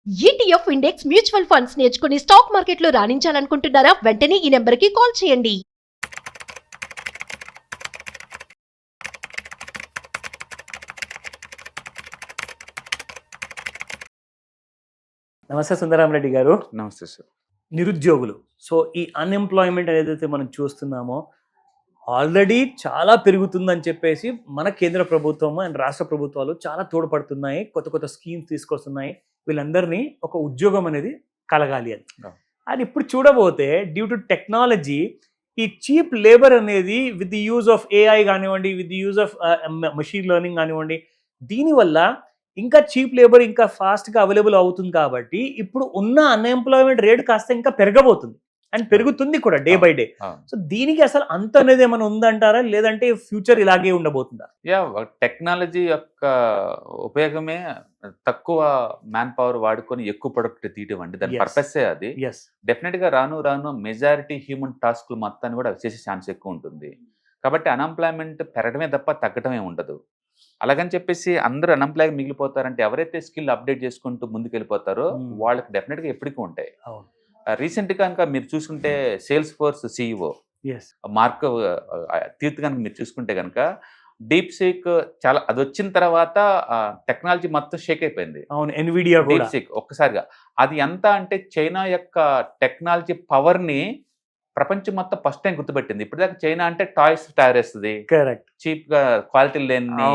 ETF index mutual funds నేర్చుకుని stock మార్కెట్లో రాణించాలనుకుంటున్నారా? వెంటనే ఈ నెంబర్కి కాల్ చేయండి. నమస్తే సుందరామరెడ్డి గారు. నమస్తే సార్. నిరుద్యోగులు, సో ఈ అన్ఎంప్లాయ్మెంట్ ఏదైతే మనం చూస్తున్నామో ఆల్రెడీ చాలా పెరుగుతుందని చెప్పేసి మన కేంద్ర ప్రభుత్వము అండ్ రాష్ట్ర ప్రభుత్వాలు చాలా తోడ్పడుతున్నాయి, కొత్త కొత్త స్కీమ్స్ తీసుకొస్తున్నాయి. వీళ్ళందరినీ ఒక ఉద్యోగం అనేది కలగాలి అని. అది ఇప్పుడు చూడబోతే డ్యూ టు టెక్నాలజీ ఈ చీప్ లేబర్ అనేది with the use of AI కానివ్వండి, with the use of machine learning కానివ్వండి, దీనివల్ల ఇంకా చీప్ లేబర్ ఇంకా ఫాస్ట్గా అవైలబుల్ అవుతుంది. కాబట్టి ఇప్పుడు ఉన్న అన్ఎంప్లాయ్మెంట్ రేట్ కాస్త ఇంకా పెరగబోతుంది అండ్ పెరుగుతుంది కూడా డే బై డే. సో దీనికి అసలు అంత అనేది ఏమైనా ఉందంటారా, లేదంటే ఫ్యూచర్ ఇలాగే ఉండబోతుందా? టెక్నాలజీ యొక్క ఉపయోగమే తక్కువ మ్యాన్ పవర్ వాడుకొని ఎక్కువ ప్రొడక్ట్ తీయడం అండి. దాని పర్పసే అది. డెఫినెట్ గా రాను రాను మెజారిటీ హ్యూమన్ టాస్క్లు మొత్తాన్ని కూడా చేసే ఛాన్స్ ఎక్కువ ఉంటుంది. కాబట్టి అన్ఎంప్లాయ్మెంట్ పెరగడమే తప్ప తగ్గడమే ఉండదు. అలాగని చెప్పేసి అందరూ అన్ఎంప్లాయ్ మిగిలిపోతారంటే ఎవరైతే స్కిల్ అప్డేట్ చేసుకుంటూ ముందుకు వెళ్ళిపోతారో వాళ్ళకి డెఫినెట్ గా ఎప్పటికీ ఉంటాయి. రీసెంట్ గా కనుక మీరు చూసుకుంటే సేల్స్ ఫోర్స్ సిఇఓ మార్క్ తీర్త్ కనుక మీరు చూసుకుంటే కనుక డీప్ సీక్ చాలా అది వచ్చిన తర్వాత టెక్నాలజీ మొత్తం షేక్ అయిపోయింది. అవును, ఎన్విడియా డీప్ సీక్ ఒక్కసారిగా అది ఎంత అంటే చైనా యొక్క టెక్నాలజీ పవర్ ని ప్రపంచం మొత్తం ఫస్ట్ టైం గుర్తుపెట్టింది. ఇప్పటిదాకా చైనా అంటే టాయ్స్ తయారు చేస్తుంది, చీప్ గా క్వాలిటీ లేని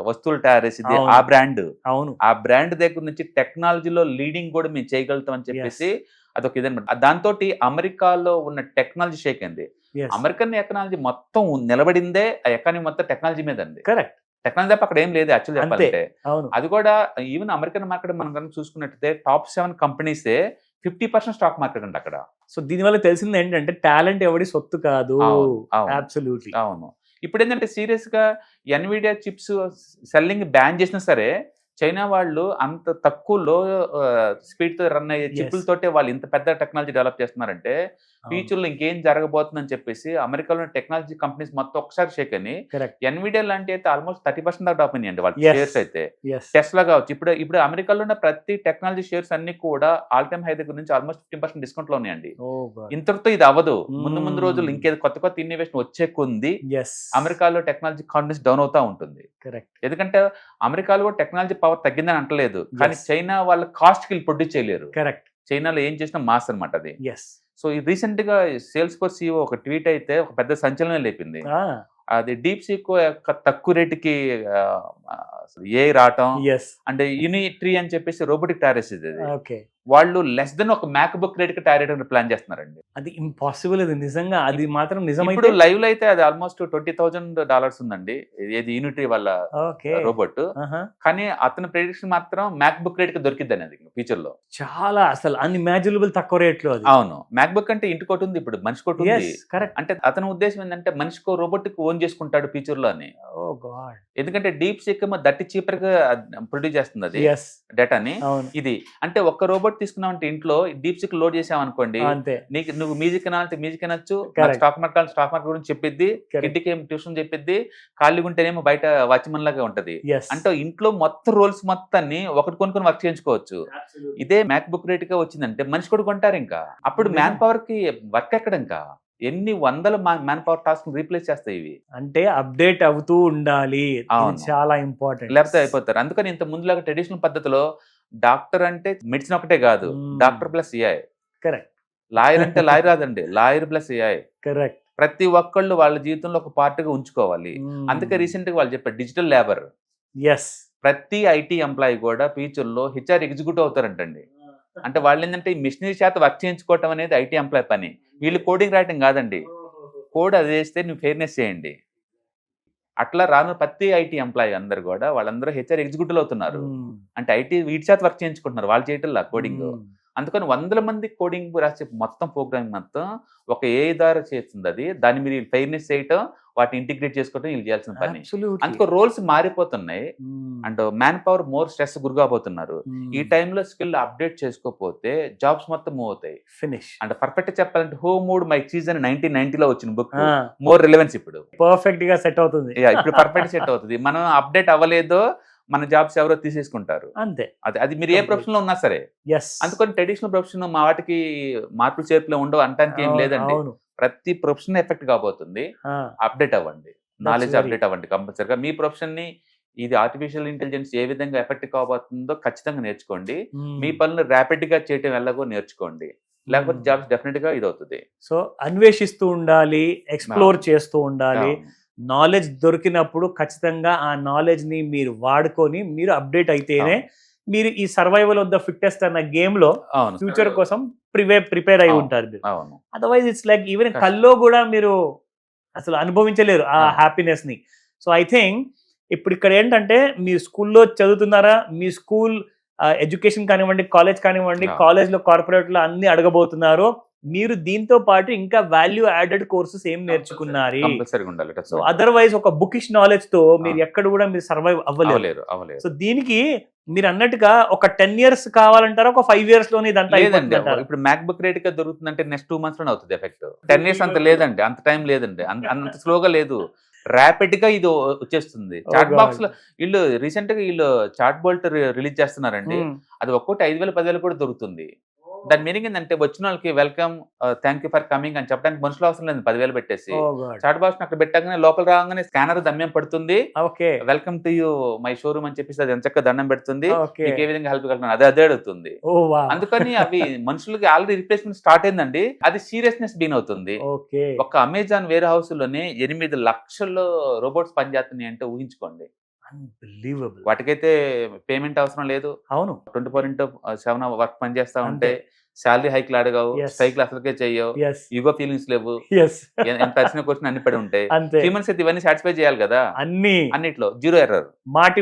వస్తువులు తయారు చేసింది. ఆ బ్రాండ్ దగ్గర నుంచి టెక్నాలజీలో లీడింగ్ కూడా మేము చేయగలుగుతాం అని చెప్పేసి అదొక ఇదనమాట. దాంతో అమెరికాలో ఉన్న టెక్నాలజీ షేక్ అయింది. అమెరికన్ ఎకనాలజీ మొత్తం నిలబడిందే ఆ ఎకానమీ మొత్తం టెక్నాలజీ మీద అండి. టెక్నాలజీ తప్ప అక్కడ ఏం లేదు యాక్చువల్ చెప్పాలంటే. అది కూడా ఈవెన్ అమెరికన్ మార్కెట్ మనం కనుక చూసుకున్నట్టయితే టాప్ 7 కంపెనీసే 50% స్టాక్ మార్కెట్ అండి అక్కడ. సో దీనివల్ల తెలిసింది ఏంటంటే టాలెంట్ ఎవడి సొత్తు కాదు. అబ్సల్యూట్లీ అవును. ఇప్పుడు ఏంటంటే సీరియస్ గా ఎన్విడియా చిప్స్ సెల్లింగ్ బ్యాన్ చేసినా సరే చైనా వాళ్ళు అంత తక్కువ లో స్పీడ్ తో రన్ అయ్యే చిప్పులతోటే వాళ్ళు ఇంత పెద్ద టెక్నాలజీ డెవలప్ చేస్తున్నారంటే ఫ్యూచర్ లో ఇంకేం జరగబోతుందని చెప్పేసి అమెరికాలో టెక్నాలజీ కంపెనీస్ మొత్తం ఒకసారి షేక్ అని. ఎన్విడియా లాంటి అయితే ఆల్మోస్ట్ 30% దాకా డ్రాప్ అయినాయండి వాళ్ళ షేర్స్ అయితే. టెస్లా కావచ్చు, ఇప్పుడు అమెరికాలో ఉన్న ప్రతి టెక్నాలజీ షేర్స్ అన్ని కూడా ఆల్ టైమ్ హై దగ్గర నుంచి ఆల్మోస్ట్ 15% డిస్కౌంట్ లో ఉన్నాయండి. ఇంతటితో ఇది అవ్వదు. ముందు రోజులు ఇంకేదో కొత్త ఇన్నోవేషన్ వచ్చే కొంది అమెరికాలో టెక్నాలజీ కాన్ఫిడెన్స్ డౌన్ అవుతా ఉంటుంది. ఎందుకంటే అమెరికాలో కూడా టెక్నాలజీ పవర్ తగ్గిందని అంటలేదు, కానీ చైనా వాళ్ళ కాస్ట్ కి ప్రొడ్యూస్ చేయలేరు. చైనాలో ఏం చేసినా మాస్ అనమాట అది. సో ఈ రీసెంట్ గా సేల్స్ ఫోర్స్ సిఇఓ ఒక ట్వీట్ అయితే ఒక పెద్ద సంచలనం లేపింది. అది డీప్ సీక్ యొక్క తక్కువ రేటుకి ఏ రావటం అంటే యూనిట్రీ అని చెప్పేసి రోబోటిక్ తయారు చేసేది. వాళ్ళు లెస్ దెన్ ఒక మ్యాక్ బుక్ రేట్ కి తయారు చేయడానికి ప్లాన్ చేస్తున్నారండి. అది ఇంపాసిబుల్. అది నిజంగా అది మాత్రం నిజం. ఇప్పుడు లైవ్ లో అయితే అది ఆల్మోస్ట్ $20,000 ఉందండి. ఏది యూనిట్రీ వాళ్ళ రోబోట్. కానీ అతని ప్రెడిక్షన్ మాత్రం మ్యాక్ బుక్ రేట్ కి దొరికిద్దని అది ఫ్యూచర్ లో. చాలా అసలు అన్ఇమాజినబుల్ తక్కువ రేట్ లో. అవును, మ్యాక్ బుక్ అంటే ఇంటి కోటి ఉంది, ఇప్పుడు మనిషి కోటి ఉంది. అంటే అతని ఉద్దేశం ఏంటంటే మనిషికో రోబోటిక్ ఓన్ చేసుకుంటాడు ఫ్యూచర్ లో అని. ఎందుకంటే డీప్ సీక్ దట్టి చీపర్ గా ప్రొడ్యూస్ చేస్తుంది అది డేటాని. ఇది అంటే ఒక్క రోబోట్ తీసుకున్నామంటే ఇంట్లో డీప్ సీక్ లోడ్ చేసామనుకోండి, నీకు నువ్వు మ్యూజిక్ అనాలంటే మ్యూజిక్ అనొచ్చు, స్టాక్ మార్కెట్ గురించి చెప్పిద్ది, ఇంటికి ట్యూషన్ చెప్పిద్ది, ఖాళీగా ఉంటేనేమో బయట వాచ్మెన్ లాగా ఉంటది. అంటే ఇంట్లో మొత్తం రోల్స్ మొత్తాన్ని ఒకటి కొనుక్కొని వర్క్ చేయించుకోవచ్చు. ఇదే మ్యాక్ బుక్ రేట్ గా వచ్చిందంటే మనిషి కూడా కొంటారు. ఇంకా అప్పుడు మ్యాన్ పవర్ కి వర్క్ ఎక్కడ, ఇంకా ఎన్ని వందల మ్యాన్ పవర్ టాస్క్ రీప్లేస్ చేస్తాయి ఇవి. అంటే అప్డేట్ అవుతూ ఉండాలి, చాలా ఇంపార్టెంట్, లేకపోతే అయిపోతారు. అందుకని ఇంత ముందులాగా ట్రెడిషనల్ పద్ధతిలో డాక్టర్ అంటే మెడిసిన్ ఒకటే కాదు, డాక్టర్ ప్లస్ ఏఐ. లాయర్ అంటే లాయర్ కాదండి, లాయర్ ప్లస్ ఏఐ. ప్రతి ఒక్కళ్ళు వాళ్ళ జీవితంలో ఒక పార్ట్ గా ఉంచుకోవాలి. అందుకే రీసెంట్ గా వాళ్ళు చెప్పారు డిజిటల్ లేబర్. ప్రతి ఐటీ ఎంప్లాయీ కూడా ఫ్యూచర్ లో హెచ్ఆర్ ఎగ్జిక్యూటివ్ అవుతారంటండి. అంటే వాళ్ళు ఏంటంటే ఈ మిషనరీ చేత వర్క్ చేయించుకోవటం అనేది ఐటీ ఎంప్లాయ్ పని. వీళ్ళు కోడింగ్ రాయటం కాదండి, కోడ్ అది చేస్తే నువ్వు ఫెయిర్నెస్ చేయండి. అట్లా రాను ప్రతి ఐటీ ఎంప్లాయీ అందరు కూడా వాళ్ళందరూ హెచ్ఆర్ ఎగ్జిక్యూటివ్ అవుతున్నారు. అంటే ఐటీ వీటి చేత వర్క్ చేయించుకుంటున్నారు, వాళ్ళు చేయటంలా కోడింగ్. అందుకని 100 మంది కోడింగ్ రాసే మొత్తం ప్రోగ్రామింగ్ మొత్తం ఒక ఏ ద్వారా చేస్తుంది. అది దాన్ని మీరు ఫెయిర్నెస్ చేయటం, వాటిని ఇంటిగ్రేట్ చేసుకోవడం వీళ్ళు చేయాల్సిన పని. అందుకో రోల్స్ మారిపోతున్నాయి and man power more stress గురికాపోతున్నారు. ఈ టైంలో స్కిల్ అప్డేట్ చేసుకోకపోతే జాబ్స్ మొత్తం మూవ్ అవుతాయి, ఫినిష్. అంటే పర్ఫెక్ట్ చెప్పాలంటే హూ మూడ్ మై చీజ్ అని 1990లో వచ్చిన బుక్ మోర్ రిలవెన్స్ ఇప్పుడు పర్ఫెక్ట్ గా సెట్ అవుతుంది. ఇప్పుడు పర్ఫెక్ట్ సెట్ అవుతుంది. మనం అప్డేట్ అవ్వలేదో మన జాబ్స్ ఎవరో తీసేసుకుంటారు. అంతే. అది మీరు ఏ ప్రొఫెషన్ లో ఉన్నా సరే. ఎస్. అందుకని ట్రెడిషనల్ ప్రొఫెషన్ మా వాటికి మార్పులు చేర్పులు ఉండవు అనడానికి ఏం లేదండి. ప్రతి ప్రొఫెషన్ ఎఫెక్ట్ కాబోతుంది. అప్డేట్ అవ్వండి, నాలెడ్జ్ అప్డేట్ అవ్వండి కంపల్సరీగా. మీ ప్రొఫెషన్ ని ఇది ఆర్టిఫిషియల్ ఇంటెలిజెన్స్ ఏ విధంగా ఎఫెక్ట్ కాబోతుందో ఖచ్చితంగా నేర్చుకోండి. మీ పనులు ర్యాపిడ్ గా చేయటం ఎలాగో నేర్చుకోండి, లేకపోతే జాబ్స్ డెఫినెట్ గా ఇది అవుతుంది. సో అన్వేషిస్తూ ఉండాలి, ఎక్స్ప్లోర్ చేస్తూ ఉండాలి. నాలెడ్జ్ దొరికినప్పుడు ఖచ్చితంగా ఆ నాలెడ్జ్ ని మీరు వాడుకొని మీరు అప్డేట్ అయితేనే మీరు ఈ సర్వైవల్ ఆఫ్ ద ఫిట్టెస్ట్ అన్న గేమ్ లో ఫ్యూచర్ కోసం ప్రిపేర్ అయి ఉంటారు. అదర్వైజ్ ఇట్స్ లైక్ ఈవెన్ కల్లో కూడా మీరు అసలు అనుభవించలేరు ఆ హ్యాపీనెస్ ని. సో ఐ థింక్ ఇప్పుడు ఇక్కడ ఏంటంటే మీరు స్కూల్లో చదువుతున్నారా, మీ స్కూల్ ఎడ్యుకేషన్ కానివ్వండి, కాలేజ్ కానివ్వండి, కాలేజ్ లో కార్పొరేట్ లో అన్ని అడగబోతున్నారు. మీరు దీంతో పాటు ఇంకా వాల్యూ యాడెడ్ కోర్సెస్ ఏం నేర్చుకున్నారు. సో అదర్వైజ్ ఒక బుకిష్ నాలెడ్జ్ తో మీరు ఎక్కడ కూడా మీరు సర్వైవ్ అవ్వలేరు. సో దీనికి మీరు అన్నట్టుగా ఒక 10 years కావాలంటారా, ఒక 5 years లోనే ఇదంతా లేదండి. ఇప్పుడు మ్యాక్ బుక్ రేట్ గా దొరుకుతుందంటే నెక్స్ట్ 2 months లోనే అవుతుంది ఎఫెక్ట్. 10 years అంత లేదండి, అంత టైం లేదండి, అంత స్లోగా లేదు, ర్యాపిడ్ గా ఇది వచ్చేస్తుంది. చాట్ బాక్స్ లో వీళ్ళు రీసెంట్ గా చాట్ బోల్ట్ రిలీజ్ చేస్తున్నారండి. అది ఒక్కోటి 5,000 10,000 కూడా దొరుకుతుంది. దాని మీనింగ్ ఏంటంటే వచ్చిన వాళ్ళకి welcome, thank you for coming అని చెప్పడానికి మనుషులు అవసరం లేదు. 10,000 పెట్టేసి చాట్ బాక్స్ అక్కడ పెట్టగానే లోపల రాగానే స్కానర్ దమ్యం పడుతుంది, welcome to you my showroom అని చెప్పేసి అది ఎంచక్క దండం పెడుతుంది, మీకు ఏ విధంగా హెల్ప్ కలుగుతుంది అదే అడుగుతుంది. అందుకని అవి మనుషులకి ఆల్రెడీ రిప్లేస్మెంట్ స్టార్ట్ అయిందండి. అది సీరియస్నెస్ బీన్ అవుతుంది. ఒక అమెజాన్ వేర్ హౌస్ లోనే 8 లక్షల రోబోట్స్ పనిచేస్తున్నాయి అంటే ఊహించుకోండి. వాటికైతే పేమెంట్ అవసరం లేదు. అవును, 24/7 వర్క్ పని చేస్తా ఉంటే శాలరీ హైక్ అడగవు, సైకిల్ అసలుకే చెయ్యవు, ఈగో ఫీలింగ్స్ లేవు, ఎంత వచ్చిన క్వశ్చన్ అన్ని పడి ఉంటాయి. హ్యూమన్స్ అయితే ఇవన్నీ సాటిస్ఫై చేయాలి కదా, అన్నిట్లో జీరో ఎర్రర్,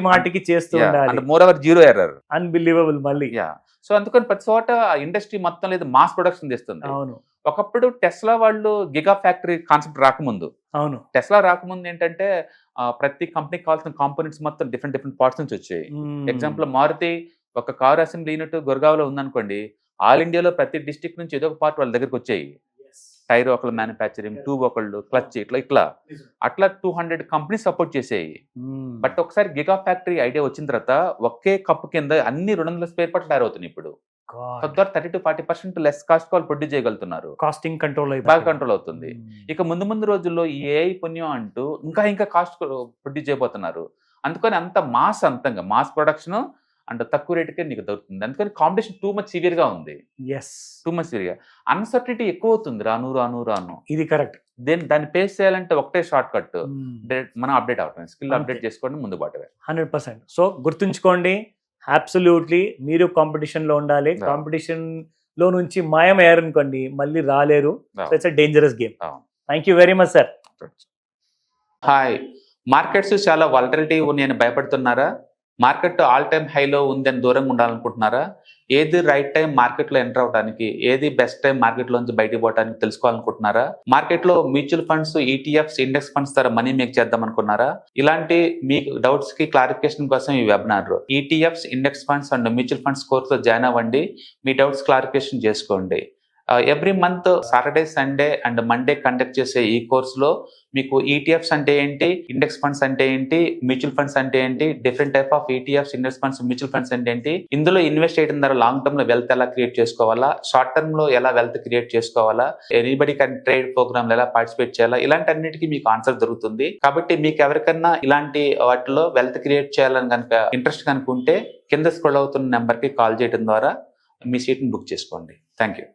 మాటికి చేస్తూ ఉండాలి. More over zero error, unbelievable మళ్ళీ. సో అందుకని ప్రతి చోట ఇండస్ట్రీ మొత్తం లేదు మాస్ ప్రొడక్షన్ తెస్తుంది. ఒకప్పుడు టెస్లా వాళ్ళు గిగా ఫ్యాక్టరీ కాన్సెప్ట్ రాకముందు, టెస్లా రాకముందు ఏంటంటే ప్రతి కంపెనీకి కావాల్సిన కాంపోనెంట్స్ మొత్తం డిఫరెంట్ పార్ట్స్ నుంచి వచ్చాయి. ఎగ్జాంపుల్ మారుతి ఒక కార్ అసెంబ్లీ యూనిట్ గురగావ్లో ఉందనుకోండి, ఆల్ ఇండియాలో ప్రతి డిస్ట్రిక్ట్ నుంచి ఏదో ఒక పార్ట్ వాళ్ళ దగ్గరకు వచ్చాయి. టైర్ ఒకళ్ళు మ్యానుఫ్యాక్చరింగ్, ట్యూబ్ ఒకళ్ళు, క్లచ్, అట్లా 200 కంపెనీస్ సపోర్ట్ చేసేవి. బట్ ఒకసారి గిగా ఫ్యాక్టరీ ఐడియా వచ్చిన తర్వాత ఒకే కప్పు కింద అన్ని 200 స్పేర్ పార్ట్స్ తయారవుతున్నాయి. ఇప్పుడు 30 to 40% లెస్ కాస్ట్ వాళ్ళు ప్రొడ్యూస్ చేయగలుగుతున్నారు. కాస్టింగ్ కంట్రోల్ బాగా కంట్రోల్ అవుతుంది. ఇక ముందు రోజుల్లో ఈ ఏఐ పుణ్యం అంటూ ఇంకా కాస్ట్ ప్రొడ్యూస్ చేయబోతున్నారు. అందుకని అంత మాస్ ప్రొడక్షన్ అండ్ తక్కువ రేటుకే నీకు దొరుకుతుంది. అందుకని కాంపిటీషన్ టూ మచ్ సివియర్ గా ఉంది. టూ మచ్ సివియర్ గా అన్సర్టిటీ ఎక్కువ అవుతుంది రాను. ఇది కరెక్ట్. దాన్ని ఫేస్ చేయాలంటే ఒకటే షార్ట్ కట్, మనం అప్డేట్ అవ్వటం, స్కిల్ అప్డేట్ చేసుకోండి, ముందు బాటవే 100%. సో గుర్తుంచుకోండి, అబ్సల్యూట్లీ మీరు కాంపిటీషన్ లో ఉండాలి. కాంపిటీషన్ లో నుంచి మాయమయ్యారనుకోండి మళ్ళీ రాలేరు. It's a dangerous game. Thank you very much sir. Hi, markets చాలా వాలటిలిటీ ఉన్నాయని భయపడుతున్నారా? మార్కెట్ ఆల్ టైమ్ హైలో ఉందని దూరంగా ఉండాలనుకుంటున్నారా? ఏది రైట్ టైం మార్కెట్లో ఎంటర్ అవడానికి, ఏది బెస్ట్ టైం మార్కెట్లోంచి బయటకు పోవడానికి తెలుసుకోవాలనుకుంటున్నారా? మార్కెట్లో mutual funds, ETFs, index funds ద్వారా మనీ మేక్ చేద్దాం అనుకున్నారా? ఇలాంటి మీ డౌట్స్ కి క్లారిఫికేషన్ కోసం ఈ webinar. ETFs, index funds and mutual funds కోర్సులో జాయిన్ అవ్వండి, మీ డౌట్స్ క్లారిఫికేషన్ చేసుకోండి. Every month Saturday, Sunday and Monday conduct చేసే ఈ కోర్సులో మీకు ఈటీఎఫ్స్ అంటే ఏంటి, ఇండెక్స్ ఫండ్స్ అంటే ఏంటి, మ్యూచువల్ ఫండ్స్ అంటే ఏంటి, different type of ETFs, index funds, mutual funds అంటే ఏంటి, ఇందులో ఇన్వెస్ట్ చేయడం ద్వారా లాంగ్ టర్మ్ లో వెల్త్ ఎలా క్రియేట్ చేసుకోవాలా, షార్ట్ టర్మ్ లో ఎలా వెల్త్ క్రియేట్ చేసుకోవాలా, ఎనీబడి కెన్ ట్రేడ్ ప్రోగ్రామ్ ఎలా పార్టిసిపేట్ చేయాలా, ఇలాంటి అన్నిటికీ మీకు ఆన్సర్ దొరుకుతుంది. కాబట్టి మీకు ఎవరికన్నా ఇలాంటి వాటిలో వెల్త్ క్రియేట్ చేయాలని కనుక ఇంట్రెస్ట్ కనుక ఉంటే కింద స్క్రోల్ అవుతున్న నెంబర్ కి కాల్ చేయడం ద్వారా మీ సీట్ ని బుక్ చేసుకోండి. Thank you.